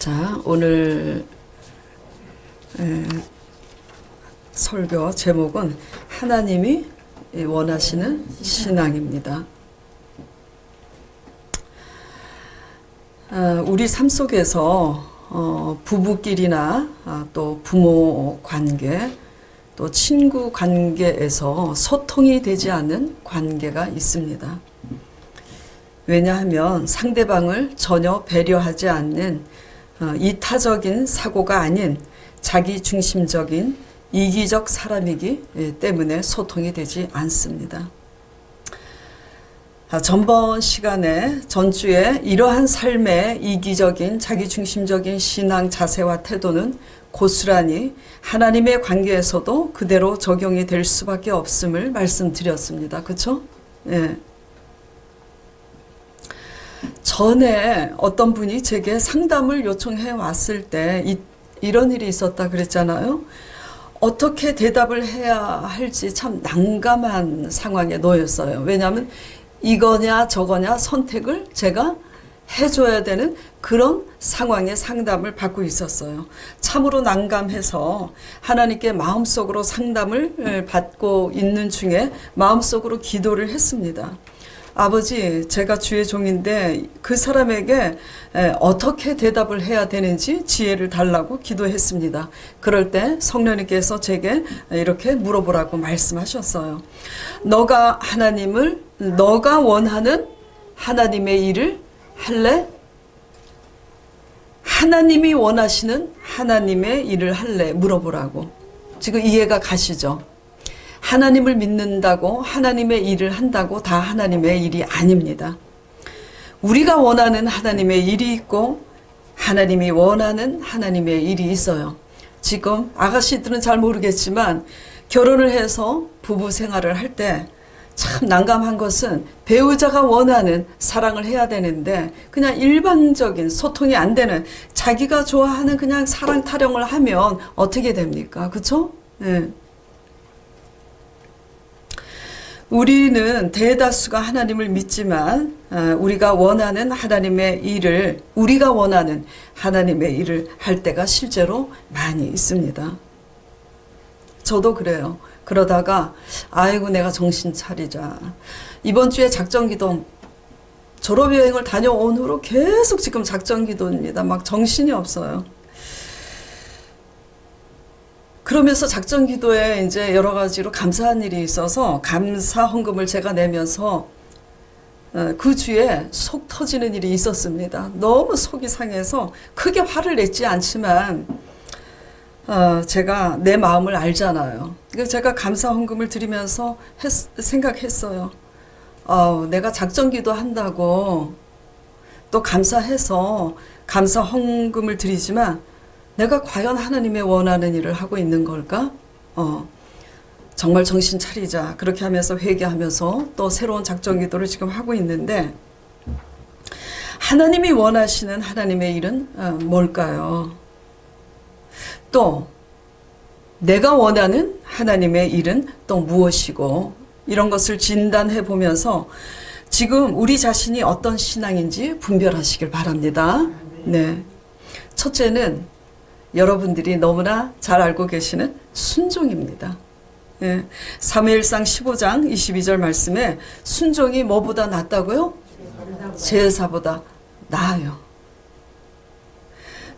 자, 오늘 설교 제목은 하나님이 원하시는 신앙입니다. 우리 삶 속에서 부부끼리나 또 부모 관계, 또 친구 관계에서 소통이 되지 않는 관계가 있습니다. 왜냐하면 상대방을 전혀 배려하지 않는 이타적인 사고가 아닌 자기중심적인 이기적 사람이기 때문에 소통이 되지 않습니다. 전번 시간에 전주에 이러한 삶의 이기적인 자기중심적인 신앙 자세와 태도는 고스란히 하나님의 관계에서도 그대로 적용이 될 수밖에 없음을 말씀드렸습니다. 그렇죠? 예. 전에 어떤 분이 제게 상담을 요청해 왔을 때 이런 일이 있었다 그랬잖아요. 어떻게 대답을 해야 할지 참 난감한 상황에 놓였어요. 왜냐하면 이거냐 저거냐 선택을 제가 해줘야 되는 그런 상황의 상담을 받고 있었어요. 참으로 난감해서 하나님께 마음속으로 상담을 받고 있는 중에 마음속으로 기도를 했습니다. 아버지, 제가 주의 종인데 그 사람에게 어떻게 대답을 해야 되는지 지혜를 달라고 기도했습니다. 그럴 때 성령님께서 제게 이렇게 물어보라고 말씀하셨어요. 너가 원하는 하나님의 일을 할래? 하나님이 원하시는 하나님의 일을 할래? 물어보라고. 지금 이해가 가시죠? 하나님을 믿는다고 하나님의 일을 한다고 다 하나님의 일이 아닙니다. 우리가 원하는 하나님의 일이 있고 하나님이 원하는 하나님의 일이 있어요. 지금 아가씨들은 잘 모르겠지만 결혼을 해서 부부 생활을 할 때 참 난감한 것은 배우자가 원하는 사랑을 해야 되는데 그냥 일반적인 소통이 안 되는 자기가 좋아하는 그냥 사랑 타령을 하면 어떻게 됩니까? 그렇죠? 네. 우리는 대다수가 하나님을 믿지만 우리가 원하는 하나님의 일을 할 때가 실제로 많이 있습니다. 저도 그래요. 그러다가 아이고 내가 정신 차리자. 이번 주에 작정기도 졸업여행을 다녀온 후로 계속 지금 작정기도입니다. 막 정신이 없어요. 그러면서 작정기도에 이제 여러 가지로 감사한 일이 있어서 감사 헌금을 제가 내면서 그 주에 속 터지는 일이 있었습니다. 너무 속이 상해서 크게 화를 냈지 않지만 제가 내 마음을 알잖아요. 그래서 제가 감사 헌금을 드리면서 생각했어요. 내가 작정기도 한다고 또 감사해서 감사 헌금을 드리지만 내가 과연 하나님의 원하는 일을 하고 있는 걸까? 정말 정신 차리자. 그렇게 하면서 회개하면서 또 새로운 작정기도를 지금 하고 있는데 하나님이 원하시는 하나님의 일은 뭘까요? 또 내가 원하는 하나님의 일은 또 무엇이고 이런 것을 진단해 보면서 지금 우리 자신이 어떤 신앙인지 분별하시길 바랍니다. 네. 첫째는 여러분들이 너무나 잘 알고 계시는 순종입니다. 예. 사무엘상 15장 22절 말씀에 순종이 뭐보다 낫다고요? 제사보다 나아요.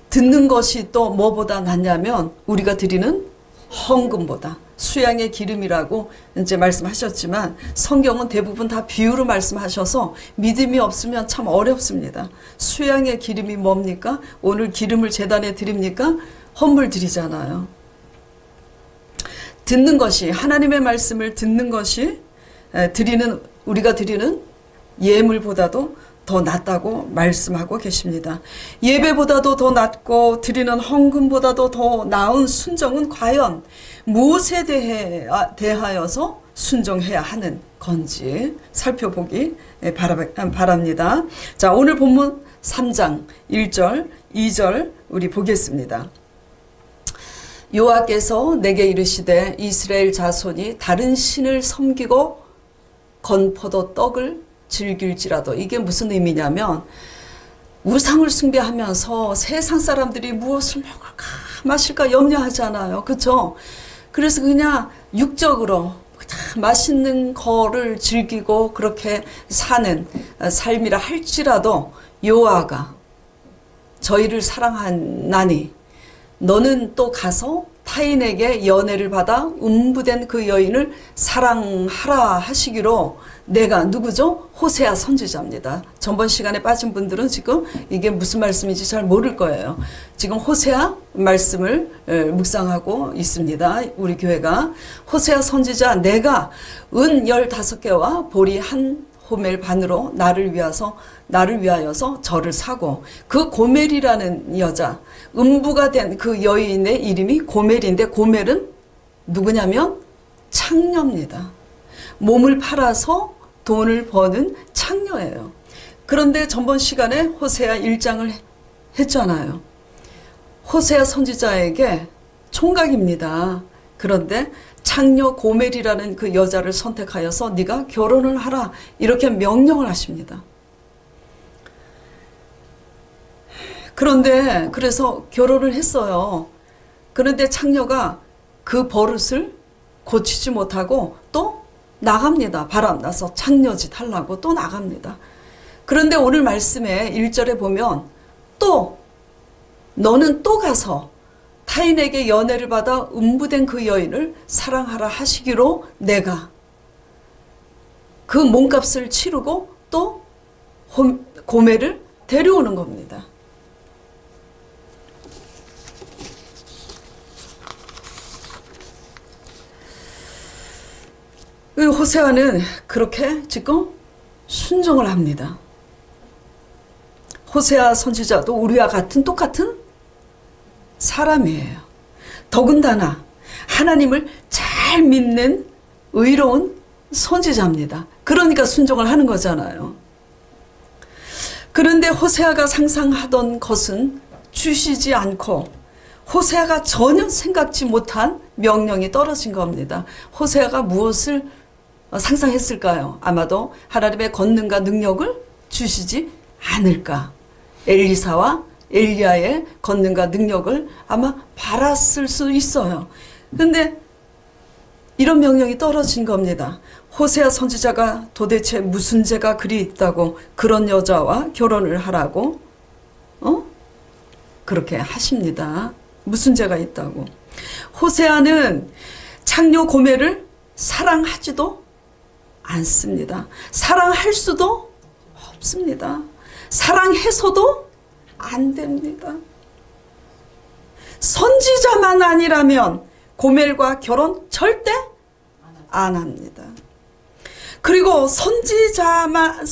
듣는 것이 또 뭐보다 낫냐면 우리가 드리는 헌금보다. 수양의 기름이라고 이제 말씀하셨지만 성경은 대부분 다 비유로 말씀하셔서 믿음이 없으면 참 어렵습니다. 수양의 기름이 뭡니까? 오늘 기름을 제단에 드립니까? 헌물 드리잖아요. 듣는 것이 하나님의 말씀을 듣는 것이 우리가 드리는 예물보다도 더 낫다고 말씀하고 계십니다. 예배보다도 더 낫고 드리는 헌금보다도 더 나은 순종은 과연 무엇에 대하여서 순종해야 하는 건지 살펴보기 바랍니다. 자, 오늘 본문 3장 1절 2절 우리 보겠습니다. 여호와께서 내게 이르시되 이스라엘 자손이 다른 신을 섬기고 건포도 떡을 즐길지라도. 이게 무슨 의미냐면 우상을 숭배하면서 세상 사람들이 무엇을 먹을까 마실까 염려하잖아요. 그렇죠? 그래서 그냥 육적으로 맛있는 거를 즐기고 그렇게 사는 삶이라 할지라도 여호와가 저희를 사랑하나니 너는 또 가서 타인에게 연애를 받아 음부된 그 여인을 사랑하라 하시기로 내가 누구죠? 호세아 선지자입니다. 전번 시간에 빠진 분들은 지금 이게 무슨 말씀인지 잘 모를 거예요. 지금 호세아 말씀을 묵상하고 있습니다. 우리 교회가 호세아 선지자 내가 은 15개와 보리 한 호멜 반으로 나를 위하여서 저를 사고 그 고멜이라는 여자 음부가 된 그 여인의 이름이 고멜인데 고멜은 누구냐면 창녀입니다. 몸을 팔아서 돈을 버는 창녀예요. 그런데 전번 시간에 호세아 1장을 했잖아요. 호세아 선지자에게 총각입니다. 그런데 창녀 고멜이라는 그 여자를 선택하여서 네가 결혼을 하라 이렇게 명령을 하십니다. 그런데 그래서 결혼을 했어요. 그런데 창녀가 그 버릇을 고치지 못하고 또 나갑니다. 바람나서 창녀짓 하려고 또 나갑니다. 그런데 오늘 말씀에 1절에 보면 또 너는 또 가서 타인에게 연애를 받아 음부된 그 여인을 사랑하라 하시기로 내가 그 몸값을 치르고 또 고멜을 데려오는 겁니다. 호세아는 그렇게 지금 순종을 합니다. 호세아 선지자도 우리와 같은 똑같은 사람이에요. 더군다나 하나님을 잘 믿는 의로운 선지자입니다. 그러니까 순종을 하는 거잖아요. 그런데 호세아가 상상하던 것은 주시지 않고 호세아가 전혀 생각지 못한 명령이 떨어진 겁니다. 호세아가 무엇을 상상했을까요? 아마도 하나님의 권능과 능력을 주시지 않을까. 엘리사와 엘리야의 권능과 능력을 아마 바랐을 수 있어요. 근데 이런 명령이 떨어진 겁니다. 호세아 선지자가 도대체 무슨 죄가 그리 있다고 그런 여자와 결혼을 하라고 그렇게 하십니다. 무슨 죄가 있다고. 호세아는 창녀 고멜을 사랑하지도 않습니다. 사랑할 수도 없습니다. 사랑해서도 안 됩니다. 선지자만 아니라면 고멜과 결혼 절대 안 합니다. 그리고 선지자만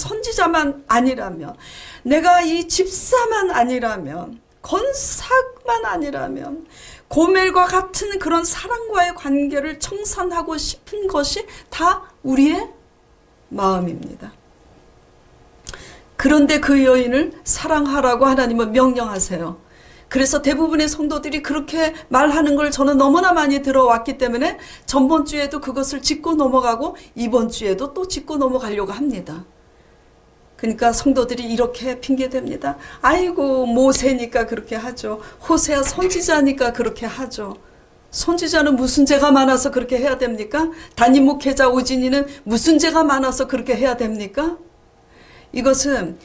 아니라면 내가 이 집사만 아니라면 권사만 아니라면 고멜과 같은 그런 사랑과의 관계를 청산하고 싶은 것이 다 우리의 마음입니다. 그런데 그 여인을 사랑하라고 하나님은 명령하세요. 그래서 대부분의 성도들이 그렇게 말하는 걸 저는 너무나 많이 들어왔기 때문에 전번 주에도 그것을 짚고 넘어가고 이번 주에도 또 짚고 넘어가려고 합니다. 그러니까 성도들이 이렇게 핑계댑니다. 아이고 모세니까 그렇게 하죠. 호세아 선지자니까 그렇게 하죠. 선지자는 무슨 죄가 많아서 그렇게 해야 됩니까? 담임 목회자 오진이는 무슨 죄가 많아서 그렇게 해야 됩니까? 이것은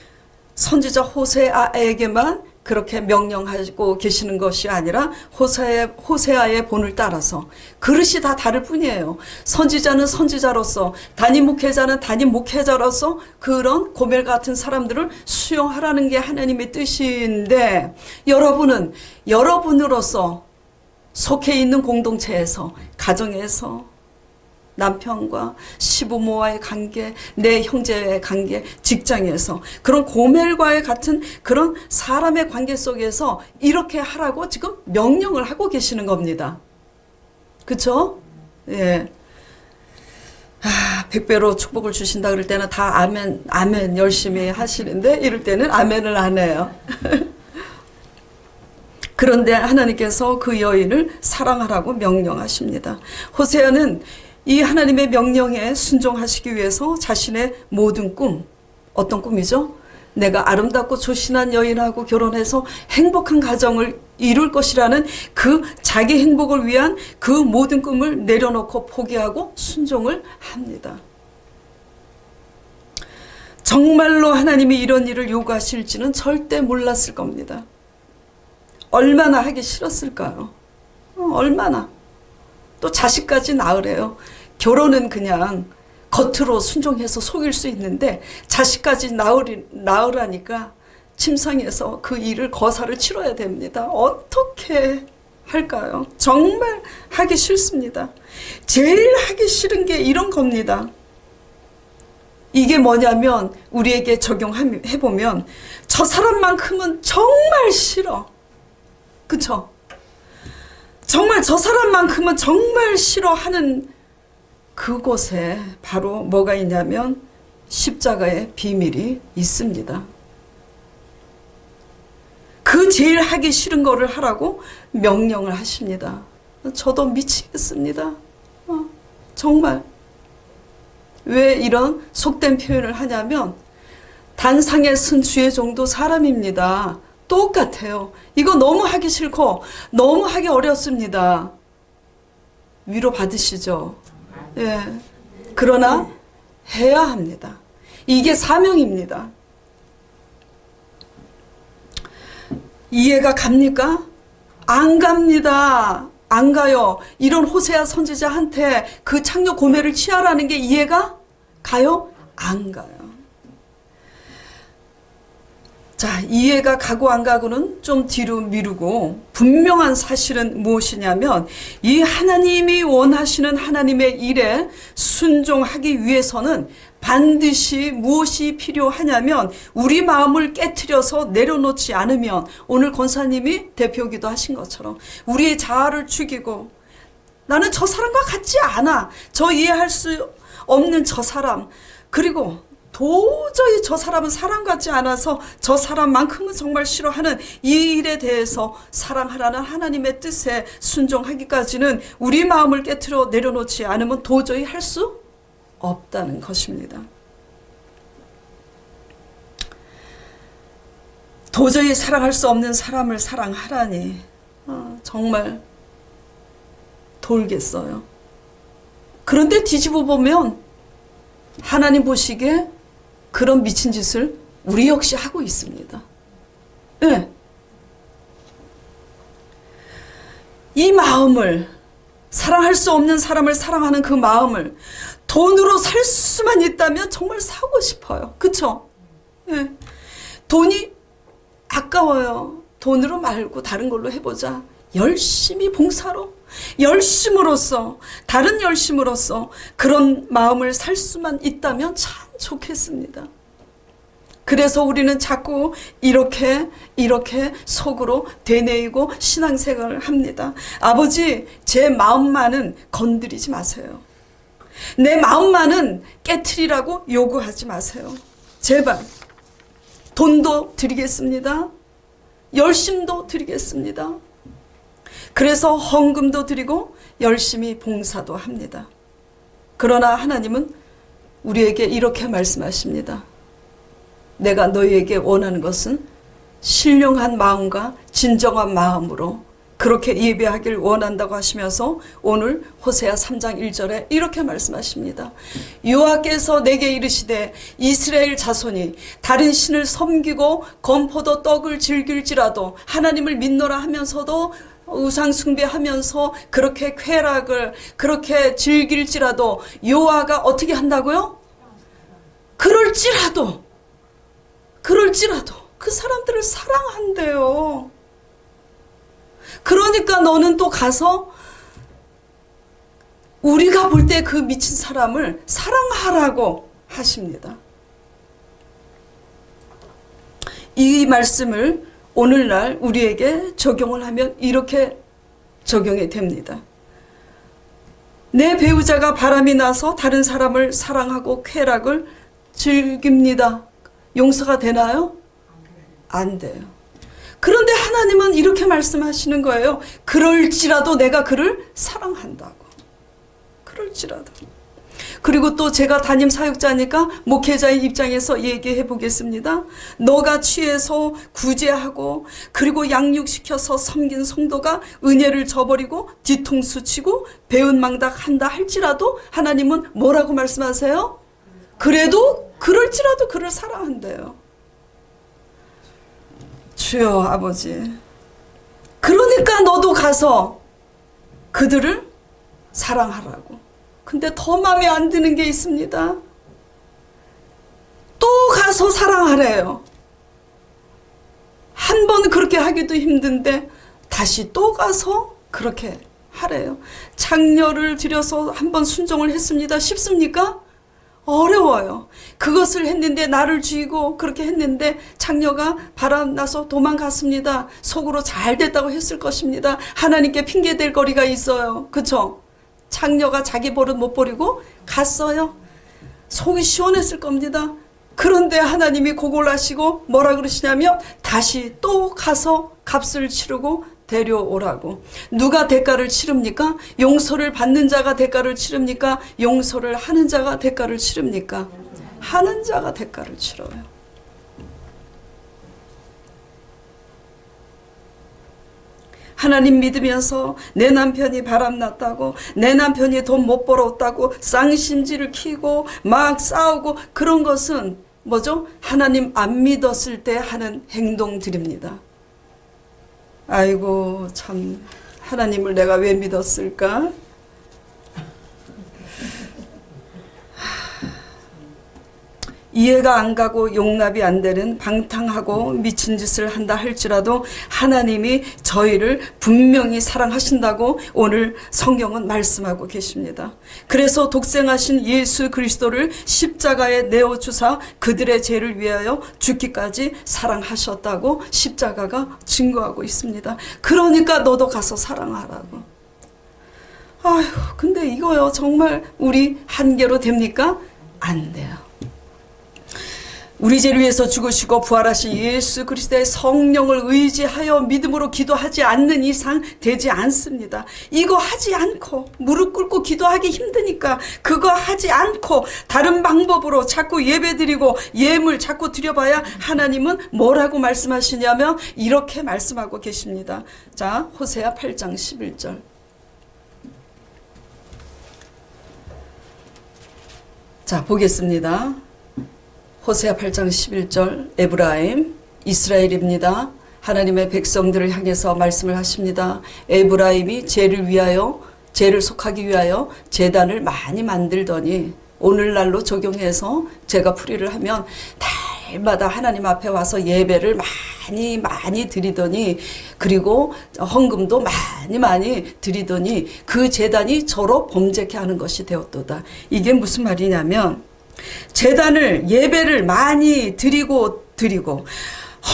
선지자 호세아에게만 그렇게 명령하고 계시는 것이 아니라 호세아의 본을 따라서 그릇이 다 다를 뿐이에요. 선지자는 선지자로서, 담임 목회자는 담임 목회자로서 그런 고멜 같은 사람들을 수용하라는 게 하나님의 뜻인데, 여러분은 여러분으로서 속해 있는 공동체에서, 가정에서, 남편과 시부모와의 관계, 내 형제의 관계, 직장에서 그런 고멜과의 같은 그런 사람의 관계 속에서 이렇게 하라고 지금 명령을 하고 계시는 겁니다. 그쵸? 예. 100배로 축복을 주신다 그럴 때는 다 아멘, 아멘 열심히 하시는데 이럴 때는 아멘을 안 해요. 그런데 하나님께서 그 여인을 사랑하라고 명령하십니다. 호세아는 이 하나님의 명령에 순종하시기 위해서 자신의 모든 꿈, 어떤 꿈이죠? 내가 아름답고 조신한 여인하고 결혼해서 행복한 가정을 이룰 것이라는 그 자기 행복을 위한 그 모든 꿈을 내려놓고 포기하고 순종을 합니다. 정말로 하나님이 이런 일을 요구하실지는 절대 몰랐을 겁니다. 얼마나 하기 싫었을까요? 얼마나. 또 자식까지 낳으래요. 결혼은 그냥 겉으로 순종해서 속일 수 있는데 자식까지 낳으라니까 침상에서 그 일을 거사를 치러야 됩니다. 어떻게 할까요? 정말 하기 싫습니다. 제일 하기 싫은 게 이런 겁니다. 이게 뭐냐면 우리에게 적용해보면 저 사람만큼은 정말 싫어. 그쵸? 정말 저 사람만큼은 정말 싫어하는 그곳에 바로 뭐가 있냐면 십자가의 비밀이 있습니다. 그 제일 하기 싫은 거를 하라고 명령을 하십니다. 저도 미치겠습니다. 정말. 왜 이런 속된 표현을 하냐면 단상에 쓴 주의 종도 사람입니다. 똑같아요. 이거 너무 하기 싫고 너무 하기 어렵습니다. 위로 받으시죠? 예. 그러나 해야 합니다. 이게 사명입니다. 이해가 갑니까? 안 갑니다. 안 가요. 이런 호세아 선지자한테 그 창녀 고매를 취하라는 게 이해가 가요? 안 가요. 자, 이해가 가고 안 가고는 좀 뒤로 미루고 분명한 사실은 무엇이냐면 이 하나님이 원하시는 하나님의 일에 순종하기 위해서는 반드시 무엇이 필요하냐면 우리 마음을 깨트려서 내려놓지 않으면 오늘 권사님이 대표기도 하신 것처럼 우리의 자아를 죽이고 나는 저 사람과 같지 않아. 저 이해할 수 없는 저 사람 그리고 도저히 저 사람은 사람 같지 않아서 저 사람만큼은 정말 싫어하는 이 일에 대해서 사랑하라는 하나님의 뜻에 순종하기까지는 우리 마음을 깨트려 내려놓지 않으면 도저히 할 수 없다는 것입니다. 도저히 사랑할 수 없는 사람을 사랑하라니 정말 돌겠어요. 그런데 뒤집어 보면 하나님 보시기에 그런 미친 짓을 우리 역시 하고 있습니다. 네. 이 마음을 사랑할 수 없는 사람을 사랑하는 그 마음을 돈으로 살 수만 있다면 정말 사고 싶어요. 그쵸? 네. 돈이 아까워요. 돈으로 말고 다른 걸로 해보자. 열심히 봉사로 열심으로써 다른 열심으로써 그런 마음을 살 수만 있다면 참 좋겠습니다. 그래서 우리는 자꾸 이렇게 속으로 되뇌이고 신앙생활을 합니다. 아버지, 제 마음만은 건드리지 마세요. 내 마음만은 깨트리라고 요구하지 마세요. 제발. 돈도 드리겠습니다. 열심도 드리겠습니다. 그래서 헌금도 드리고 열심히 봉사도 합니다. 그러나 하나님은 우리에게 이렇게 말씀하십니다. 내가 너희에게 원하는 것은 신령한 마음과 진정한 마음으로 그렇게 예배하길 원한다고 하시면서 오늘 호세아 3장 1절에 이렇게 말씀하십니다. 여호와께서 내게 이르시되 이스라엘 자손이 다른 신을 섬기고 건포도 떡을 즐길지라도 하나님을 믿노라 하면서도 우상 숭배하면서 그렇게 쾌락을 그렇게 즐길지라도 여호와가 어떻게 한다고요? 그럴지라도 그 사람들을 사랑한대요. 그러니까 너는 또 가서 우리가 볼 때 그 미친 사람을 사랑하라고 하십니다. 이 말씀을 오늘날 우리에게 적용을 하면 이렇게 적용이 됩니다. 내 배우자가 바람이 나서 다른 사람을 사랑하고 쾌락을 즐깁니다. 용서가 되나요? 안 돼요. 그런데 하나님은 이렇게 말씀하시는 거예요. 그럴지라도 내가 그를 사랑한다고. 그럴지라도. 그리고 또 제가 담임 사역자니까 목회자의 입장에서 얘기해 보겠습니다. 너가 취해서 구제하고 그리고 양육시켜서 섬긴 성도가 은혜를 저버리고 뒤통수 치고 배은망덕 한다 할지라도 하나님은 뭐라고 말씀하세요? 그래도 그럴지라도 그를 사랑한대요. 주여 아버지, 그러니까 너도 가서 그들을 사랑하라고. 근데 더 마음에 안 드는 게 있습니다. 또 가서 사랑하래요. 한 번 그렇게 하기도 힘든데 다시 또 가서 그렇게 하래요. 장녀를 들여서 한 번 순종을 했습니다. 쉽습니까? 어려워요. 그것을 했는데 나를 죽이고 그렇게 했는데 장녀가 바람나서 도망갔습니다. 속으로 잘 됐다고 했을 것입니다. 하나님께 핑계댈 거리가 있어요. 그쵸? 장녀가 자기 버릇 못 버리고 갔어요. 속이 시원했을 겁니다. 그런데 하나님이 고골하시고 뭐라 그러시냐면 다시 또 가서 값을 치르고 데려오라고. 누가 대가를 치릅니까? 용서를 받는 자가 대가를 치릅니까? 용서를 하는 자가 대가를 치릅니까? 하는 자가 대가를 치러요. 하나님 믿으면서 내 남편이 바람났다고, 내 남편이 돈 못 벌었다고 쌍심지를 키고 막 싸우고, 그런 것은 뭐죠? 하나님 안 믿었을 때 하는 행동들입니다. 아이고 참, 하나님을 내가 왜 믿었을까? 이해가 안 가고 용납이 안 되는 방탕하고 미친 짓을 한다 할지라도 하나님이 저희를 분명히 사랑하신다고 오늘 성경은 말씀하고 계십니다. 그래서 독생하신 예수 그리스도를 십자가에 내어주사 그들의 죄를 위하여 죽기까지 사랑하셨다고 십자가가 증거하고 있습니다. 그러니까 너도 가서 사랑하라고. 아휴, 근데 이거요 정말 우리 한계로 됩니까? 안 돼요. 우리 죄를 위해서 죽으시고 부활하신 예수 그리스도의 성령을 의지하여 믿음으로 기도하지 않는 이상 되지 않습니다. 이거 하지 않고 무릎 꿇고 기도하기 힘드니까 그거 하지 않고 다른 방법으로 자꾸 예배드리고 예물 자꾸 드려봐야 하나님은 뭐라고 말씀하시냐면 이렇게 말씀하고 계십니다. 자, 호세아 8장 11절. 자, 보겠습니다. 호세아 8장 11절. 에브라임, 이스라엘입니다. 하나님의 백성들을 향해서 말씀을 하십니다. 에브라임이 죄를 위하여, 죄를 속하기 위하여 제단을 많이 만들더니 오늘날로 적용해서 제가 풀이를 하면 달마다 하나님 앞에 와서 예배를 많이 드리더니, 그리고 헌금도 많이 드리더니 그 제단이 저로 범죄케 하는 것이 되었도다. 이게 무슨 말이냐면, 제단을, 예배를 많이 드리고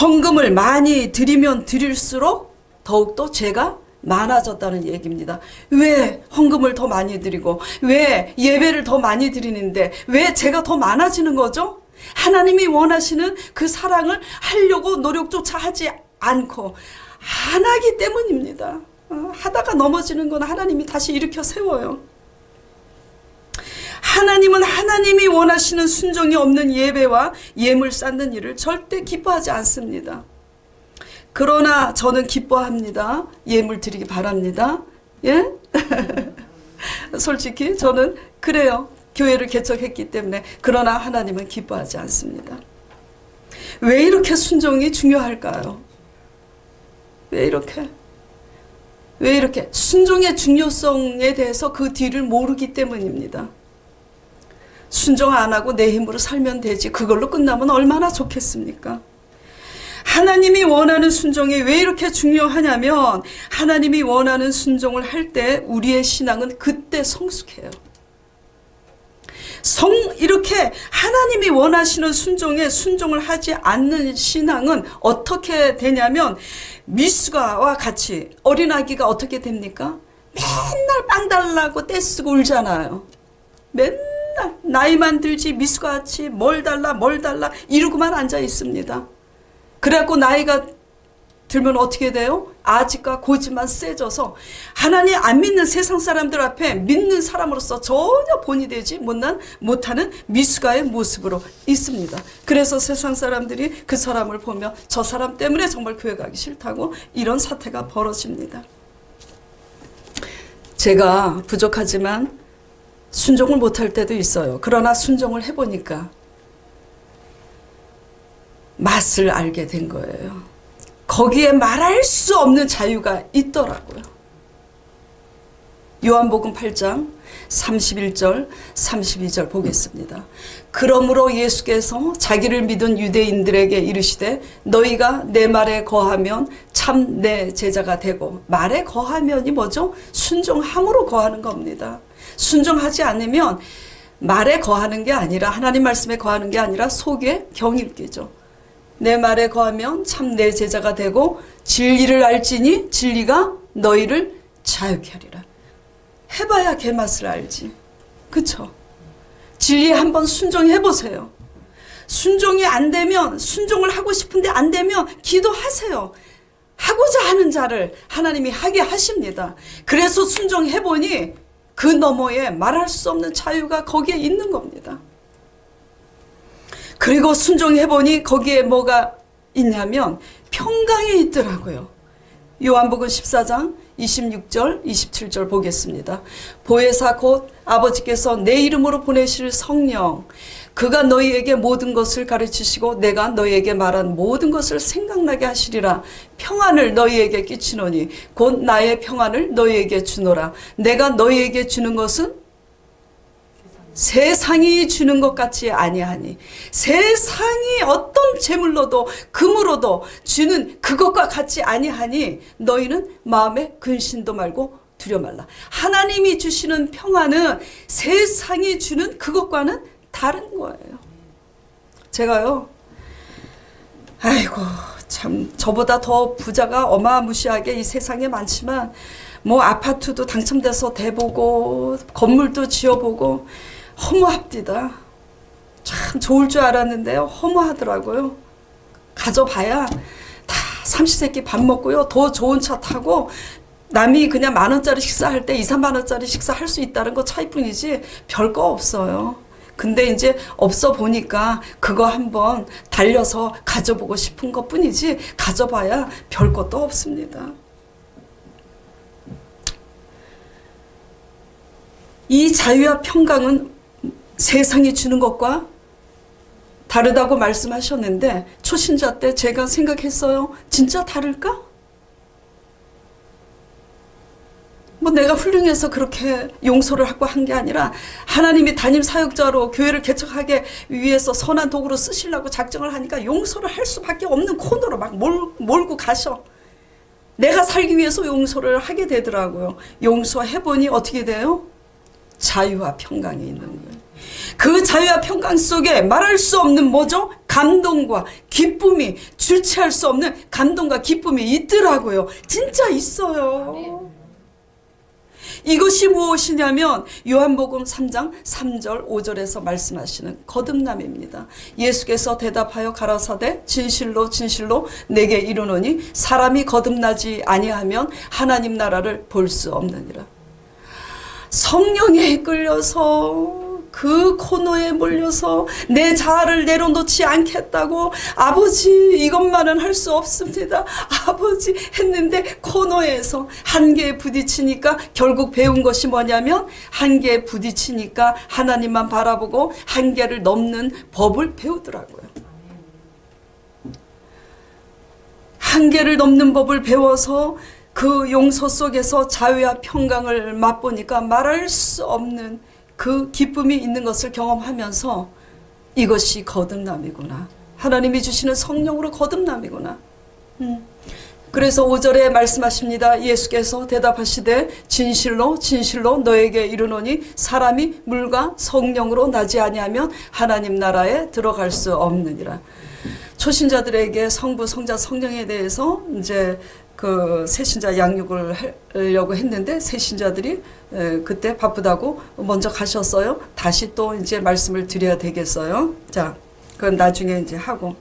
헌금을 많이 드리면 드릴수록 더욱더 죄가 많아졌다는 얘기입니다. 왜 헌금을 더 많이 드리고 왜 예배를 더 많이 드리는데 왜 죄가 더 많아지는 거죠? 하나님이 원하시는 그 사랑을 하려고 노력조차 하지 않고 안 하기 때문입니다. 하다가 넘어지는 건 하나님이 다시 일으켜 세워요. 하나님은 하나님이 원하시는 순종이 없는 예배와 예물 쌓는 일을 절대 기뻐하지 않습니다. 그러나 저는 기뻐합니다. 예물 드리기 바랍니다. 예? 솔직히 저는 그래요. 교회를 개척했기 때문에. 그러나 하나님은 기뻐하지 않습니다. 왜 이렇게 순종이 중요할까요? 왜 이렇게? 순종의 중요성에 대해서 그 뒤를 모르기 때문입니다. 순종 안 하고 내 힘으로 살면 되지, 그걸로 끝나면 얼마나 좋겠습니까? 하나님이 원하는 순종이 왜 이렇게 중요하냐면, 하나님이 원하는 순종을 할 때 우리의 신앙은 그때 성숙해요. 이렇게 하나님이 원하시는 순종에 순종을 하지 않는 신앙은 어떻게 되냐면, 미숙아와 같이 어린아기가 어떻게 됩니까? 맨날 빵 달라고 떼쓰고 울잖아요. 맨날 나이만 들지 미숙아같이 뭘 달라 이러고만 앉아 있습니다. 그래갖고 나이가 들면 어떻게 돼요? 아직과 고집만 세져서 하나님 안 믿는 세상 사람들 앞에 믿는 사람으로서 전혀 본이 되지 못하는 미숙아의 모습으로 있습니다. 그래서 세상 사람들이 그 사람을 보며 저 사람 때문에 정말 교회 가기 싫다고 이런 사태가 벌어집니다. 제가 부족하지만 순종을 못할 때도 있어요. 그러나 순종을 해보니까 맛을 알게 된 거예요. 거기에 말할 수 없는 자유가 있더라고요. 요한복음 8장 31절 32절 보겠습니다. 그러므로 예수께서 자기를 믿은 유대인들에게 이르시되 너희가 내 말에 거하면 참 내 제자가 되고, 말에 거하면이 뭐죠? 순종함으로 거하는 겁니다. 순종하지 않으면 말에 거하는 게 아니라, 하나님 말씀에 거하는 게 아니라 속에 경일기죠. 내 말에 거하면 참 내 제자가 되고 진리를 알지니 진리가 너희를 자유케 하리라. 해봐야 개맛을 알지. 그쵸? 진리에 한번 순종해보세요. 순종이 안 되면, 순종을 하고 싶은데 안 되면 기도하세요. 하고자 하는 자를 하나님이 하게 하십니다. 그래서 순종해보니 그 너머에 말할 수 없는 자유가 거기에 있는 겁니다. 그리고 순종해보니 거기에 뭐가 있냐면 평강이 있더라고요. 요한복음 14장 26절 27절 보겠습니다. 보혜사 곧 아버지께서 내 이름으로 보내실 성령, 그가 너희에게 모든 것을 가르치시고 내가 너희에게 말한 모든 것을 생각나게 하시리라. 평안을 너희에게 끼치노니 곧 나의 평안을 너희에게 주노라. 내가 너희에게 주는 것은 세상이 주는 것 같지 아니하니, 세상이 어떤 재물로도 금으로도 주는 그것과 같지 아니하니 너희는 마음에 근심도 말고 두려 말라. 하나님이 주시는 평안은 세상이 주는 그것과는 다른 거예요. 제가요, 아이고 참 저보다 더 부자가 어마무시하게 이 세상에 많지만 뭐 아파트도 당첨돼서 대보고 건물도 지어보고 허무합디다. 참 좋을 줄 알았는데요, 허무하더라고요. 가져봐야 다 삼시세끼 밥 먹고요, 더 좋은 차 타고 남이 그냥 10,000원짜리 식사할 때 2, 3만원짜리 식사할 수 있다는 거 차이뿐이지 별거 없어요. 근데 이제 없어 보니까 그거 한번 달려서 가져보고 싶은 것 뿐이지 가져봐야 별 것도 없습니다. 이 자유와 평강은 세상이 주는 것과 다르다고 말씀하셨는데, 초신자 때 제가 생각했어요. 진짜 다를까? 뭐 내가 훌륭해서 그렇게 용서를 하고 한 게 아니라 하나님이 담임 사역자로 교회를 개척하기 위해서 선한 도구로 쓰시려고 작정을 하니까 용서를 할 수밖에 없는 코너로 막 몰고 가셔. 내가 살기 위해서 용서를 하게 되더라고요. 용서해보니 어떻게 돼요? 자유와 평강이 있는 거예요. 그 자유와 평강 속에 말할 수 없는 뭐죠? 감동과 기쁨이, 주체할 수 없는 감동과 기쁨이 있더라고요. 진짜 있어요. 이것이 무엇이냐면 요한복음 3장 3절 5절에서 말씀하시는 거듭남입니다. 예수께서 대답하여 가라사대 진실로 진실로 내게 이르노니 사람이 거듭나지 아니하면 하나님 나라를 볼 수 없느니라. 성령에 이끌려서 그 코너에 몰려서 내 자아를 내려놓지 않겠다고, 아버지 이것만은 할 수 없습니다, 아버지 했는데 코너에서 한계에 부딪히니까 결국 배운 것이 뭐냐면, 한계에 부딪히니까 하나님만 바라보고 한계를 넘는 법을 배우더라고요. 한계를 넘는 법을 배워서 그 용서 속에서 자유와 평강을 맛보니까 말할 수 없는 그 기쁨이 있는 것을 경험하면서 이것이 거듭남이구나, 하나님이 주시는 성령으로 거듭남이구나. 그래서 5절에 말씀하십니다. 예수께서 대답하시되 진실로 진실로 너에게 이르노니 사람이 물과 성령으로 나지 아니하면 하나님 나라에 들어갈 수 없느니라. 초신자들에게 성부, 성자, 성령에 대해서 이제 그 새신자 양육을 하려고 했는데 새신자들이 그때 바쁘다고 먼저 가셨어요. 다시 또 이제 말씀을 드려야 되겠어요. 자, 그건 나중에 이제 하고.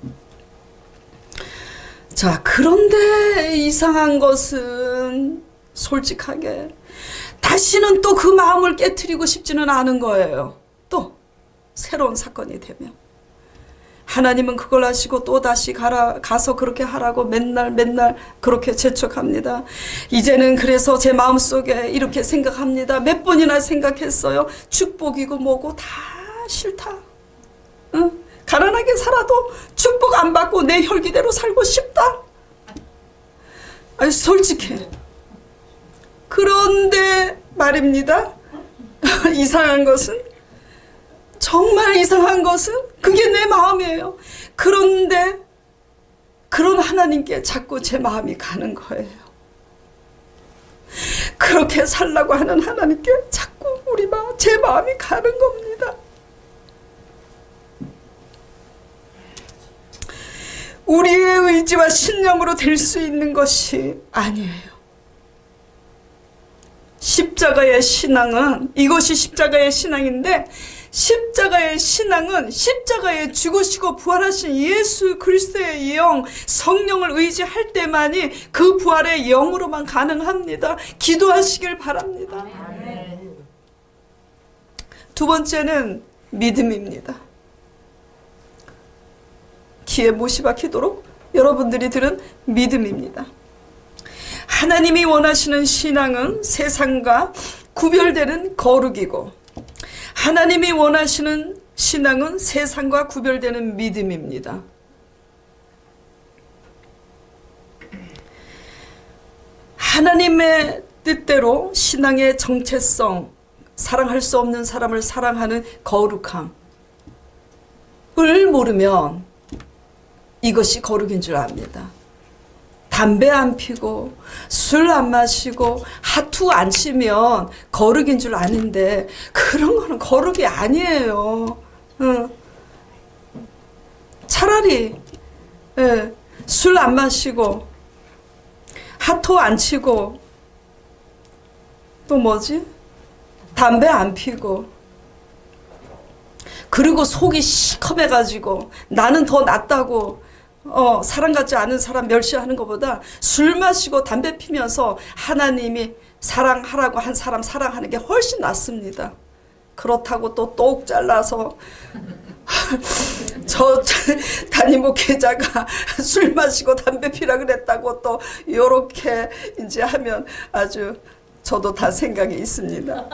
자, 그런데 이상한 것은 솔직하게 다시는 또 그 마음을 깨트리고 싶지는 않은 거예요. 또 새로운 사건이 되면 하나님은 그걸 아시고 또다시 가서 그렇게 하라고 맨날 그렇게 재촉합니다. 이제는 그래서 제 마음속에 이렇게 생각합니다. 몇 번이나 생각했어요. 축복이고 뭐고 다 싫다. 응? 가난하게 살아도 축복 안 받고 내 혈기대로 살고 싶다. 아니 솔직해. 그런데 말입니다. 이상한 것은, 정말 이상한 것은 그게 내 마음이에요. 그런데 그런 하나님께 자꾸 제 마음이 가는 거예요. 그렇게 살라고 하는 하나님께 자꾸 제 마음이 가는 겁니다. 우리의 의지와 신념으로 될 수 있는 것이 아니에요. 십자가의 신앙은, 이것이 십자가의 신앙인데, 십자가의 신앙은 십자가에 죽으시고 부활하신 예수 그리스도의 영, 성령을 의지할 때만이 그 부활의 영으로만 가능합니다. 기도하시길 바랍니다. 두 번째는 믿음입니다. 귀에 못이 박히도록 여러분들이 들은 믿음입니다. 하나님이 원하시는 신앙은 세상과 구별되는 거룩이고, 하나님이 원하시는 신앙은 세상과 구별되는 믿음입니다. 하나님의 뜻대로 신앙의 정체성, 사랑할 수 없는 사람을 사랑하는 거룩함을 모르면 이것이 거룩인 줄 압니다. 담배 안 피고 술 안 마시고 하투 안 치면 거룩인 줄 아는데 그런 거는 거룩이 아니에요. 차라리 술 안 마시고 하투 안 치고 또 뭐지? 담배 안 피고 그리고 속이 시커매가지고 나는 더 낫다고 사랑받지 않은 사람 멸시하는 것보다 술 마시고 담배 피면서 하나님이 사랑하라고 한 사람 사랑하는 게 훨씬 낫습니다. 그렇다고 또 똑 잘라서 저 담임 목회자가 술 마시고 담배 피라 그랬다고 또 요렇게 이제 하면 아주 저도 다 생각이 있습니다.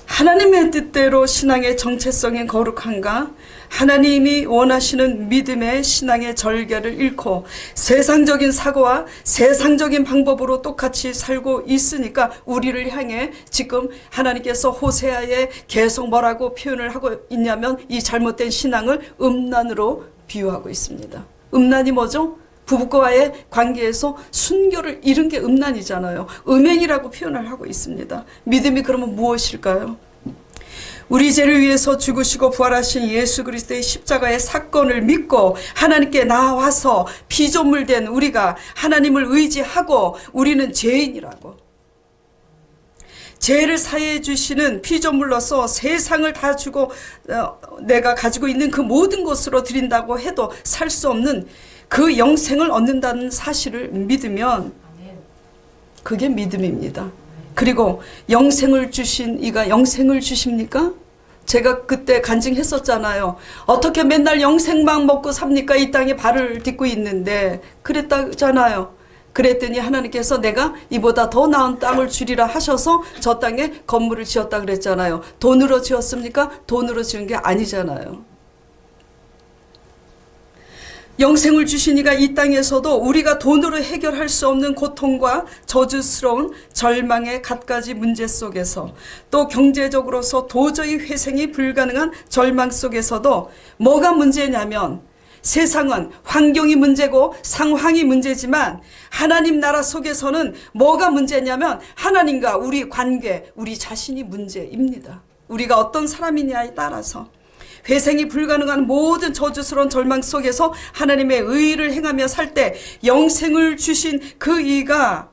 하나님의 뜻대로 신앙의 정체성인 거룩함과 하나님이 원하시는 믿음의 신앙의 절개를 잃고 세상적인 사고와 세상적인 방법으로 똑같이 살고 있으니까 우리를 향해 지금 하나님께서 호세아에 계속 뭐라고 표현을 하고 있냐면 이 잘못된 신앙을 음란으로 비유하고 있습니다. 음란이 뭐죠? 부부과의 관계에서 순교를 잃은 게 음란이잖아요. 음행이라고 표현을 하고 있습니다. 믿음이 그러면 무엇일까요? 우리 죄를 위해서 죽으시고 부활하신 예수 그리스도의 십자가의 사건을 믿고 하나님께 나와서 피조물된 우리가 하나님을 의지하고 우리는 죄인이라고, 죄를 사해 주시는 피조물로서 세상을 다 주고 내가 가지고 있는 그 모든 것으로 드린다고 해도 살 수 없는 그 영생을 얻는다는 사실을 믿으면 그게 믿음입니다. 그리고 영생을 주신 이가 영생을 주십니까? 제가 그때 간증했었잖아요. 어떻게 맨날 영생만 먹고 삽니까? 이 땅에 발을 딛고 있는데 그랬다잖아요. 그랬더니 하나님께서 내가 이보다 더 나은 땅을 주리라 하셔서 저 땅에 건물을 지었다 그랬잖아요. 돈으로 지었습니까? 돈으로 지은 게 아니잖아요. 영생을 주신 이가 이 땅에서도 우리가 돈으로 해결할 수 없는 고통과 저주스러운 절망의 갖가지 문제 속에서 또 경제적으로서 도저히 회생이 불가능한 절망 속에서도 뭐가 문제냐면 세상은 환경이 문제고 상황이 문제지만 하나님 나라 속에서는 뭐가 문제냐면 하나님과 우리 관계, 우리 자신이 문제입니다. 우리가 어떤 사람이냐에 따라서 회생이 불가능한 모든 저주스러운 절망 속에서 하나님의 의를 행하며 살 때 영생을 주신 그 이가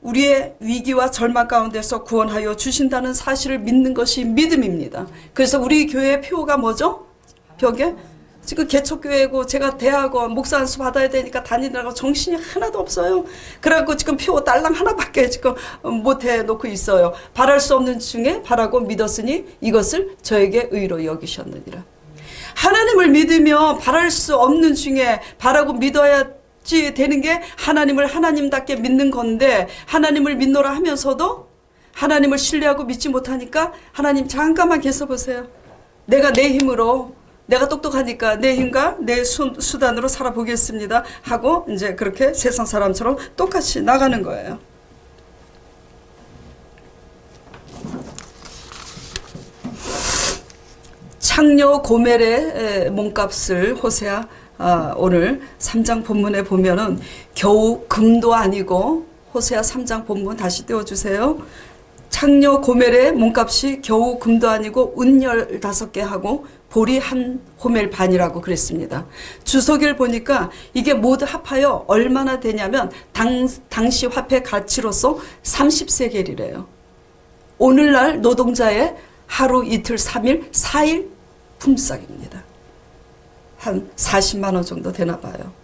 우리의 위기와 절망 가운데서 구원하여 주신다는 사실을 믿는 것이 믿음입니다. 그래서 우리 교회의 표가 뭐죠? 벽에? 지금 개척교회고 제가 대학원 목사 안수 받아야 되니까 다니느라고 정신이 하나도 없어요. 그래갖고 지금 표 딸랑 하나밖에 지금 못 해놓고 있어요. 바랄 수 없는 중에 바라고 믿었으니 이것을 저에게 의로 여기셨느니라. 하나님을 믿으며 바랄 수 없는 중에 바라고 믿어야지 되는 게 하나님을 하나님답게 믿는 건데, 하나님을 믿노라 하면서도 하나님을 신뢰하고 믿지 못하니까 하나님 잠깐만 계셔보세요. 내가 내 힘으로, 내가 똑똑하니까 내 힘과 내 수단으로 살아보겠습니다 하고 이제 그렇게 세상 사람처럼 똑같이 나가는 거예요. 창녀 고멜의 몸값을 호세아 오늘 3장 본문에 보면은 겨우 금도 아니고, 호세아 3장 본문 다시 띄워주세요. 창녀 고멜의 몸값이 겨우 금도 아니고 은 15개 하고 보리 한 호멜 반이라고 그랬습니다. 주석을 보니까 이게 모두 합하여 얼마나 되냐면 당시 화폐 가치로서 30세겔이래요. 오늘날 노동자의 하루, 이틀, 3일, 4일 품삯입니다. 한 40만 원 정도 되나 봐요.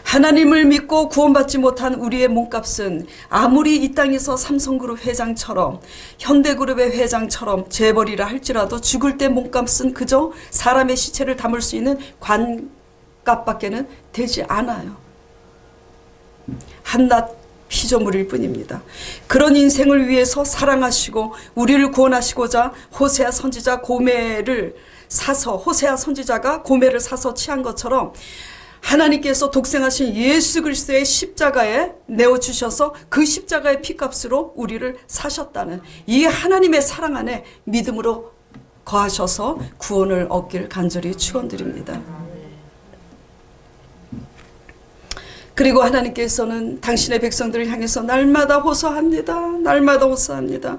하나님을 믿고 구원받지 못한 우리의 몸값은 아무리 이 땅에서 삼성그룹 회장처럼, 현대그룹의 회장처럼 재벌이라 할지라도 죽을 때 몸값은 그저 사람의 시체를 담을 수 있는 관값밖에는 되지 않아요. 한낱 피조물일 뿐입니다. 그런 인생을 위해서 사랑하시고 우리를 구원하시고자 호세아 선지자가 고멜을 사서 취한 것처럼 하나님께서 독생하신 예수 그리스도의 십자가에 내어주셔서 그 십자가의 피값으로 우리를 사셨다는 이 하나님의 사랑 안에 믿음으로 거하셔서 구원을 얻길 간절히 축원드립니다. 그리고 하나님께서는 당신의 백성들을 향해서 날마다 호소합니다. 날마다 호소합니다.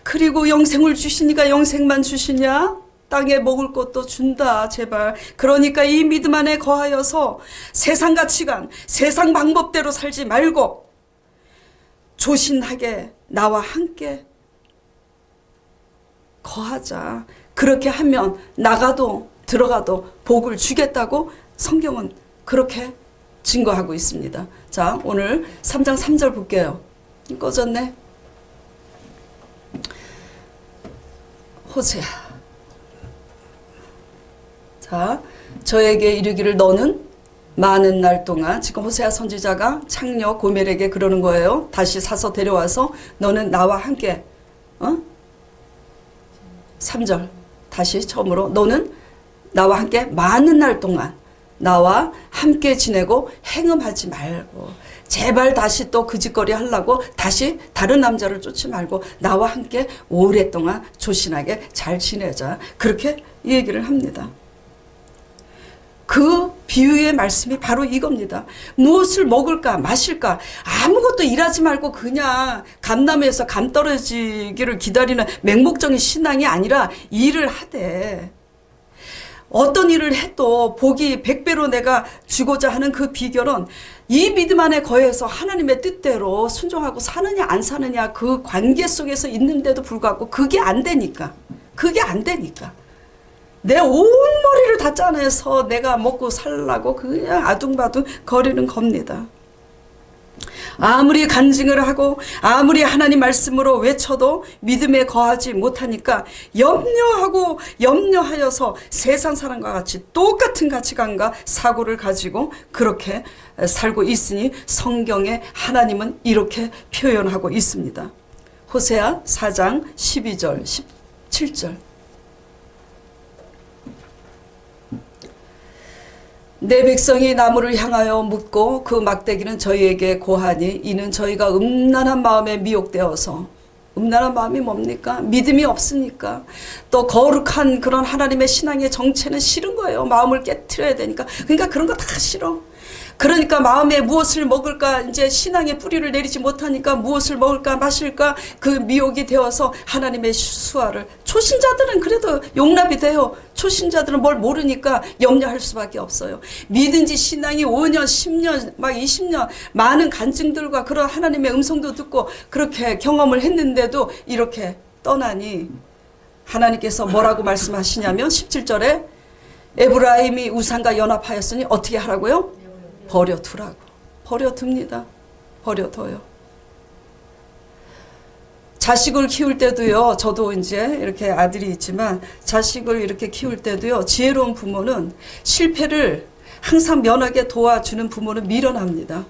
그리고 영생을 주시니까 영생만 주시냐? 땅에 먹을 것도 준다 제발. 그러니까 이 믿음 안에 거하여서 세상 가치관, 세상 방법대로 살지 말고 조신하게 나와 함께 거하자. 그렇게 하면 나가도 들어가도 복을 주겠다고 성경은 그렇게 증거하고 있습니다. 자, 오늘 3장 3절 볼게요. 꺼졌네. 호세아. 자, 저에게 이르기를 너는 많은 날 동안, 지금 호세아 선지자가 창녀 고멜에게 그러는 거예요. 다시 사서 데려와서 너는 나와 함께 3절 다시 처음으로 너는 나와 함께 많은 날 동안 나와 함께 지내고 행음하지 말고, 제발 다시 또 그 짓거리 하려고 다시 다른 남자를 쫓지 말고 나와 함께 오랫동안 조신하게 잘 지내자. 그렇게 얘기를 합니다. 그 비유의 말씀이 바로 이겁니다. 무엇을 먹을까 마실까 아무것도 일하지 말고 그냥 감나무에서 감 떨어지기를 기다리는 맹목적인 신앙이 아니라 일을 하되, 어떤 일을 해도 복이 100배로 내가 주고자 하는 그 비결은 이 믿음 안에 거해서 하나님의 뜻대로 순종하고 사느냐 안 사느냐 그 관계 속에서 있는데도 불구하고 그게 안 되니까 내 온 머리를 다 짜내서 내가 먹고 살라고 그냥 아둥바둥 거리는 겁니다. 아무리 간증을 하고 아무리 하나님 말씀으로 외쳐도 믿음에 거하지 못하니까 염려하여서 세상 사람과 같이 똑같은 가치관과 사고를 가지고 그렇게 살고 있으니 성경에 하나님은 이렇게 표현하고 있습니다. 호세아 4장 12절 17절 내 백성이 나무를 향하여 묻고 그 막대기는 저희에게 고하니 이는 저희가 음란한 마음에 미혹되어서, 음란한 마음이 뭡니까? 믿음이 없으니까, 또 거룩한 그런 하나님의 신앙의 정체는 싫은 거예요. 마음을 깨트려야 되니까. 그러니까 그런 거 다 싫어. 그러니까 마음에 무엇을 먹을까, 이제 신앙의 뿌리를 내리지 못하니까 무엇을 먹을까 마실까 그 미혹이 되어서 하나님의 수화를, 초신자들은 그래도 용납이 돼요. 초신자들은 뭘 모르니까 염려할 수밖에 없어요. 믿은 지 신앙이 5년 10년 막 20년 많은 간증들과 그런 하나님의 음성도 듣고 그렇게 경험을 했는데도 이렇게 떠나니 하나님께서 뭐라고 말씀하시냐면 17절에 에브라임이 우상과 연합하였으니 어떻게 하라고요? 버려두라고. 버려둡니다. 버려둬요. 자식을 키울 때도요, 저도 이제 이렇게 아들이 있지만 자식을 이렇게 키울 때도요, 지혜로운 부모는 실패를 항상 면하게 도와주는 부모는 미련합니다.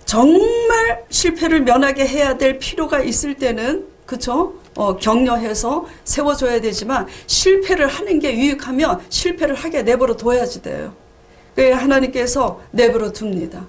정말 실패를 면하게 해야 될 필요가 있을 때는, 그쵸? 격려해서 세워줘야 되지만 실패를 하는 게 유익하면 실패를 하게 내버려 둬야지 돼요. 그래서 하나님께서 내버려 둡니다.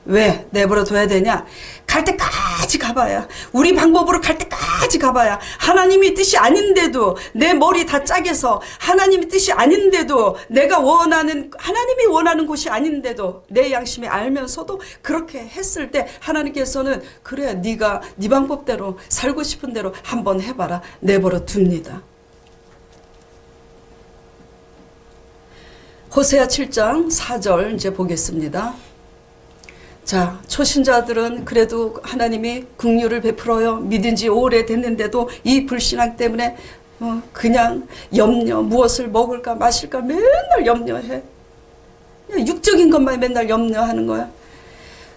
왜 내버려 둬야 되냐? 갈 때까지 가봐야, 우리 방법으로 갈 때까지 가봐야, 하나님이 뜻이 아닌데도, 내 머리 다 짜게서 하나님이 뜻이 아닌데도, 내가 원하는, 하나님이 원하는 곳이 아닌데도 내 양심이 알면서도 그렇게 했을 때 하나님께서는 그래, 네가 네 방법대로 살고 싶은 대로 한번 해봐라, 내버려 둡니다. 호세아 7장 4절 이제 보겠습니다. 자, 초신자들은 그래도 하나님이 긍휼을 베풀어요. 믿은 지 오래됐는데도 이 불신앙 때문에 그냥 염려, 무엇을 먹을까 마실까 맨날 염려해. 그냥 육적인 것만 맨날 염려하는 거야.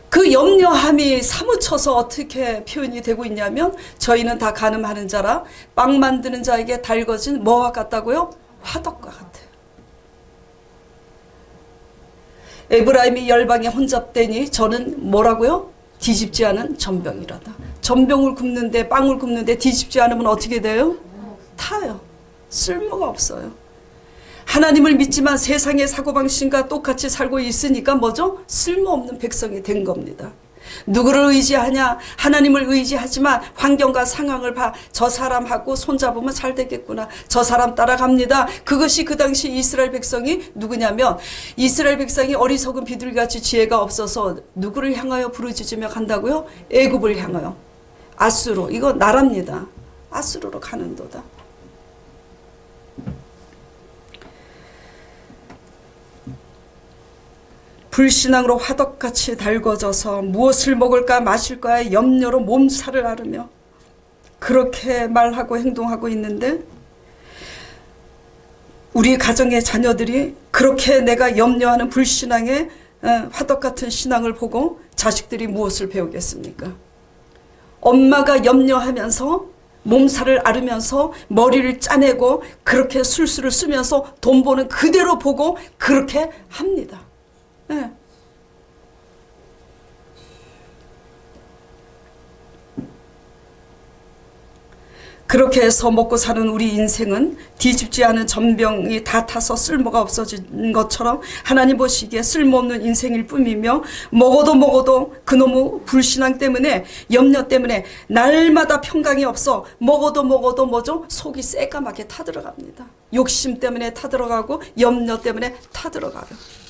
그 염려함이 사무쳐서 어떻게 표현이 되고 있냐면, 저희는 다 가늠하는 자라 빵 만드는 자에게 달궈진 뭐와 같다고요? 화덕과 같아요. 에브라임이 열방에 혼잡되니 저는 뭐라고요? 뒤집지 않은 전병이라다. 전병을 굽는데, 빵을 굽는데 뒤집지 않으면 어떻게 돼요? 타요. 쓸모가 없어요. 하나님을 믿지만 세상의 사고방식과 똑같이 살고 있으니까 뭐죠? 쓸모없는 백성이 된 겁니다. 누구를 의지하냐? 하나님을 의지하지만 환경과 상황을 봐, 저 사람하고 손잡으면 잘 되겠구나, 저 사람 따라갑니다. 그것이 그 당시 이스라엘 백성이 누구냐면, 이스라엘 백성이 어리석은 비둘기같이 지혜가 없어서 누구를 향하여 부르짖으며 간다고요? 애굽을 향하여, 아수르, 이거 나라입니다. 아수르로 가는도다. 불신앙으로 화덕같이 달궈져서 무엇을 먹을까 마실까의 염려로 몸살을 앓으며 그렇게 말하고 행동하고 있는데, 우리 가정의 자녀들이 그렇게 내가 염려하는 불신앙의 화덕같은 신앙을 보고 자식들이 무엇을 배우겠습니까? 엄마가 염려하면서 몸살을 앓으면서 머리를 짜내고 그렇게 술수를 쓰면서 돈 버는 그대로 보고 그렇게 합니다. 네. 그렇게 해서 먹고 사는 우리 인생은 뒤집지 않은 전병이 다 타서 쓸모가 없어진 것처럼 하나님 보시기에 쓸모없는 인생일 뿐이며, 먹어도 그놈의 불신앙 때문에, 염려 때문에 날마다 평강이 없어 먹어도 뭐죠? 속이 새까맣게 타들어갑니다. 욕심 때문에 타들어가고 염려 때문에 타들어가요.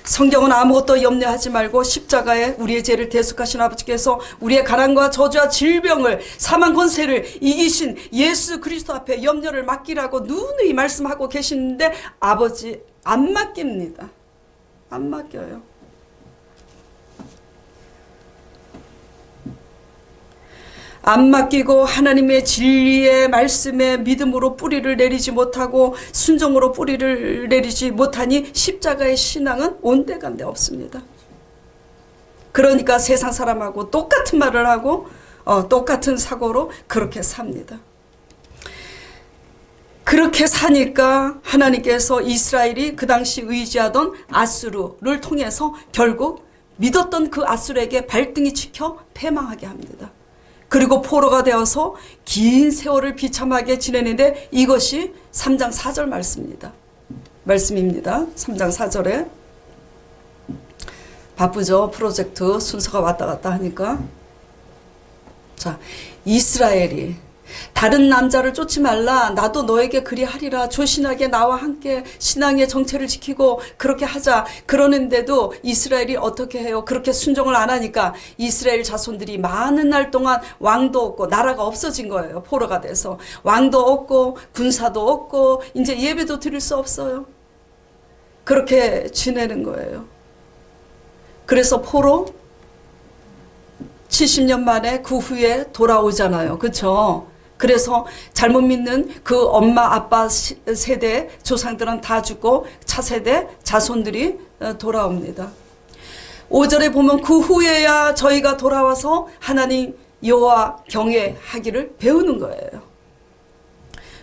성경은 아무것도 염려하지 말고 십자가에 우리의 죄를 대속하신 아버지께서 우리의 가난과 저주와 질병을, 사망 권세를 이기신 예수 그리스도 앞에 염려를 맡기라고 누누이 말씀하고 계시는데, 아버지 안 맡깁니다. 안 맡겨요. 안 맡기고 하나님의 진리의 말씀에 믿음으로 뿌리를 내리지 못하고 순종으로 뿌리를 내리지 못하니 십자가의 신앙은 온데간데 없습니다. 그러니까 세상 사람하고 똑같은 말을 하고 똑같은 사고로 그렇게 삽니다. 그렇게 사니까 하나님께서 이스라엘이 그 당시 의지하던 아수르를 통해서 결국 믿었던 그 아수르에게 발등이 찍혀 패망하게 합니다. 그리고 포로가 되어서 긴 세월을 비참하게 지내는데, 이것이 3장 4절 말씀입니다. 3장 4절에. 바쁘죠? 프로젝트 순서가 왔다 갔다 하니까. 자, 이스라엘이 다른 남자를 쫓지 말라, 나도 너에게 그리하리라, 조신하게 나와 함께 신앙의 정체를 지키고 그렇게 하자. 그러는데도 이스라엘이 어떻게 해요? 그렇게 순종을 안 하니까 이스라엘 자손들이 많은 날 동안 왕도 없고 나라가 없어진 거예요. 포로가 돼서 왕도 없고 군사도 없고 이제 예배도 드릴 수 없어요. 그렇게 지내는 거예요. 그래서 포로 70년 만에 그 후에 돌아오잖아요. 그렇죠? 그래서 잘못 믿는 그 엄마 아빠 세대 조상들은 다 죽고 차세대 자손들이 돌아옵니다. 5절에 보면 그 후에야 저희가 돌아와서 하나님 여호와 경외하기를 배우는 거예요.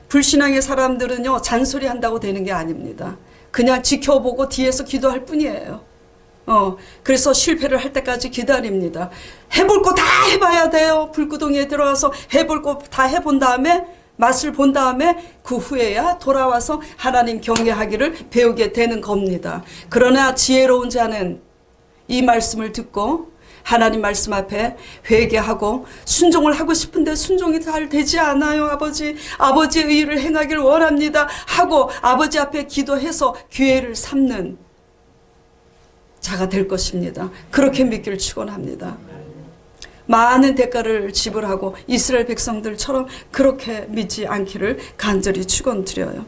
불신앙의 사람들은요, 잔소리한다고 되는 게 아닙니다. 그냥 지켜보고 뒤에서 기도할 뿐이에요. 그래서 실패를 할 때까지 기다립니다. 해볼 거 다 해봐야 돼요. 불구덩이에 들어가서 해볼 거 다 해본 다음에, 맛을 본 다음에 그 후에야 돌아와서 하나님 경외하기를 배우게 되는 겁니다. 그러나 지혜로운 자는 이 말씀을 듣고 하나님 말씀 앞에 회개하고 순종을 하고 싶은데 순종이 잘 되지 않아요. 아버지의 의를 행하기를 원합니다 하고 아버지 앞에 기도해서 기회를 삼는 자가 될 것입니다. 그렇게 믿기를 축원합니다. 많은 대가를 지불하고 이스라엘 백성들처럼 그렇게 믿지 않기를 간절히 축원드려요.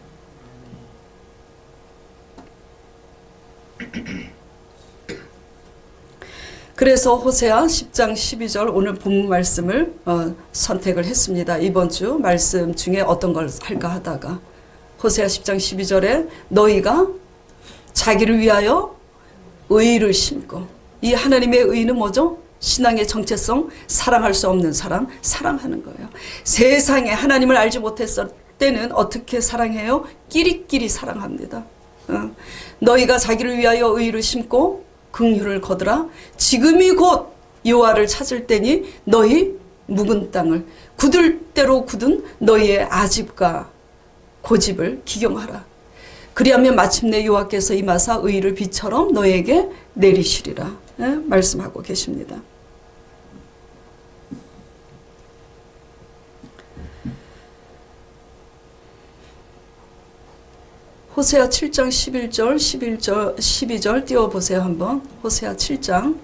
그래서 호세아 10장 12절 오늘 본문 말씀을 선택을 했습니다. 이번 주 말씀 중에 어떤 걸 할까 하다가 호세아 10장 12절에 너희가 자기를 위하여 의를 심고, 이 하나님의 의는 뭐죠? 신앙의 정체성, 사랑할 수 없는 사람, 사랑하는 거예요. 세상에 하나님을 알지 못했을 때는 어떻게 사랑해요? 끼리끼리 사랑합니다. 너희가 자기를 위하여 의를 심고 긍휼을 거두라. 지금이 곧 여호와를 찾을 때니 너희 묵은 땅을 굳을 대로 굳은 너희의 아집과 고집을 기경하라. 그리하면 마침내 여호와께서 임하사 의를 비처럼 너희에게 내리시리라. 말씀하고 계십니다. 호세아 7장 11절, 12절 띄워보세요. 한번. 호세아 7장.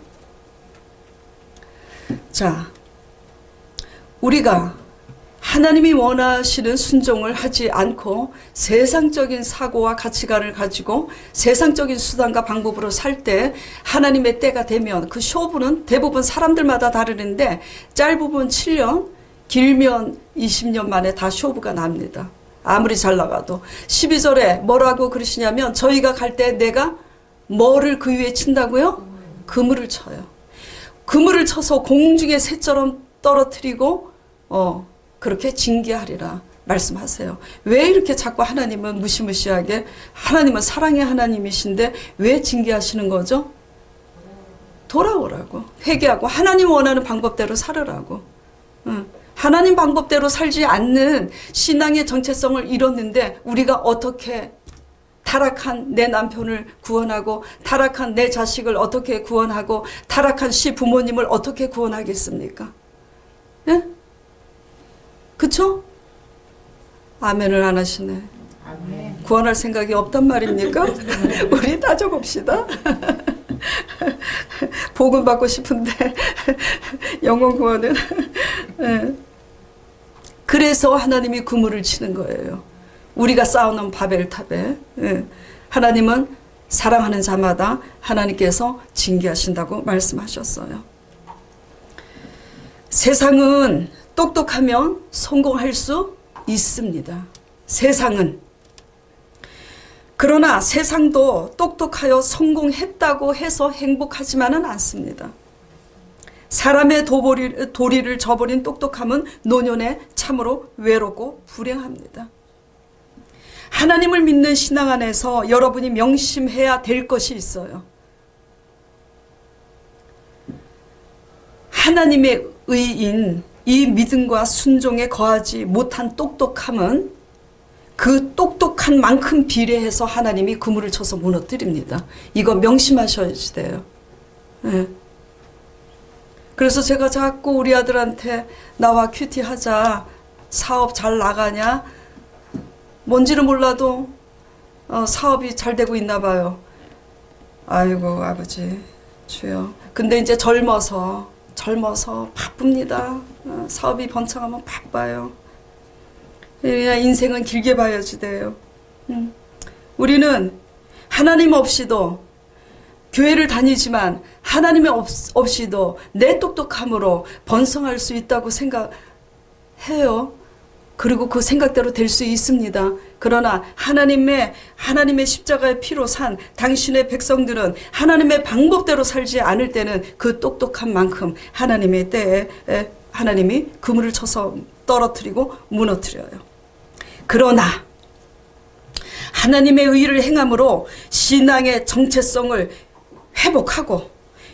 자, 우리가 하나님이 원하시는 순종을 하지 않고 세상적인 사고와 가치관을 가지고 세상적인 수단과 방법으로 살 때 하나님의 때가 되면 그 쇼부는 대부분 사람들마다 다르는데 짧으면 7년, 길면 20년 만에 다 쇼부가 납니다. 아무리 잘 나가도. 12절에 뭐라고 그러시냐면 저희가 갈 때 내가 뭐를 그 위에 친다고요? 그물을 쳐요. 그물을 쳐서 공중의 새처럼 떨어뜨리고 그렇게 징계하리라 말씀하세요. 왜 이렇게 자꾸 하나님은 무시무시하게, 하나님은 사랑의 하나님이신데 왜 징계하시는 거죠? 돌아오라고, 회개하고 하나님 원하는 방법대로 살으라고. 하나님 방법대로 살지 않는 신앙의 정체성을 잃었는데 우리가 어떻게 타락한 내 남편을 구원하고 타락한 내 자식을 어떻게 구원하고 타락한 시부모님을 어떻게 구원하겠습니까? 예? 그쵸? 아멘을 안 하시네. 아멘. 구원할 생각이 없단 말입니까? 우리 따져봅시다. 복음 받고 싶은데 영혼 구원은. 예. 그래서 하나님이 그물을 치는 거예요. 우리가 쌓아놓은 바벨탑에. 예. 하나님은 사랑하는 자마다 하나님께서 징계하신다고 말씀하셨어요. 세상은 똑똑하면 성공할 수 있습니다. 세상은. 그러나 세상도 똑똑하여 성공했다고 해서 행복하지만은 않습니다. 사람의 도리를 저버린 똑똑함은 노년에 참으로 외롭고 불행합니다. 하나님을 믿는 신앙 안에서 여러분이 명심해야 될 것이 있어요. 하나님의 의인, 이 믿음과 순종에 거하지 못한 똑똑함은 그 똑똑한 만큼 비례해서 하나님이 그물을 쳐서 무너뜨립니다. 이거 명심하셔야 돼요. 네. 그래서 제가 자꾸 우리 아들한테 나와 큐티하자, 사업 잘 나가냐, 뭔지는 몰라도 사업이 잘 되고 있나 봐요. 아이고 아버지 주여. 근데 이제 젊어서 바쁩니다. 사업이 번창하면 바빠요. 그냥 인생은 길게 봐야지 돼요. 우리는 하나님 없이도 교회를 다니지만 하나님 없이도 내 똑똑함으로 번성할 수 있다고 생각해요. 그리고 그 생각대로 될 수 있습니다. 그러나 하나님의 십자가의 피로 산 당신의 백성들은 하나님의 방법대로 살지 않을 때는 그 똑똑한 만큼 하나님의 때에 하나님이 그물을 쳐서 떨어뜨리고 무너뜨려요. 그러나 하나님의 의를 행함으로 신앙의 정체성을 회복하고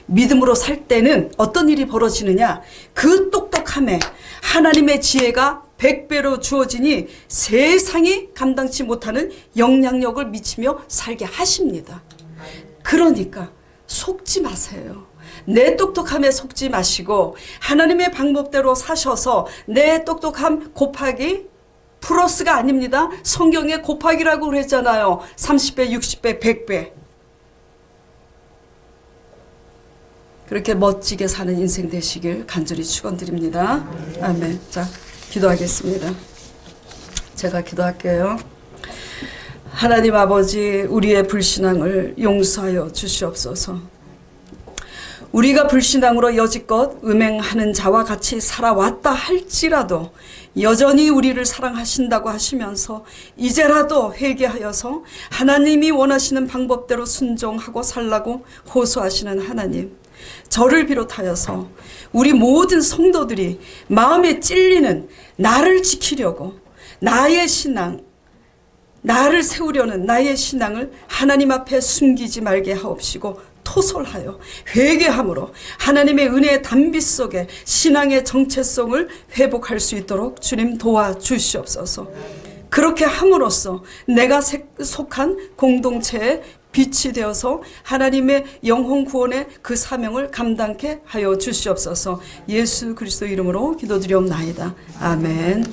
믿음으로 살 때는 어떤 일이 벌어지느냐? 그 똑똑함에 하나님의 지혜가 100배로 주어지니 세상이 감당치 못하는 영향력을 미치며 살게 하십니다. 그러니까 속지 마세요. 내 똑똑함에 속지 마시고 하나님의 방법대로 사셔서 내 똑똑함 곱하기 플러스가 아닙니다. 성경에 곱하기라고 그랬잖아요. 30배, 60배, 100배. 그렇게 멋지게 사는 인생 되시길 간절히 축원드립니다. 아멘. 자, 기도하겠습니다. 제가 기도할게요. 하나님 아버지, 우리의 불신앙을 용서하여 주시옵소서. 우리가 불신앙으로 여지껏 음행하는 자와 같이 살아왔다 할지라도 여전히 우리를 사랑하신다고 하시면서 이제라도 회개하여서 하나님이 원하시는 방법대로 순종하고 살라고 호소하시는 하나님, 저를 비롯하여서 우리 모든 성도들이 마음에 찔리는 나를 지키려고 나의 신앙, 나를 세우려는 나의 신앙을 하나님 앞에 숨기지 말게 하옵시고 토설하여 회개함으로 하나님의 은혜의 단비 속에 신앙의 정체성을 회복할 수 있도록 주님 도와주시옵소서. 그렇게 함으로써 내가 속한 공동체의 빛이 되어서 하나님의 영혼 구원의 그 사명을 감당케 하여 주시옵소서. 예수 그리스도 이름으로 기도드리옵나이다. 아멘.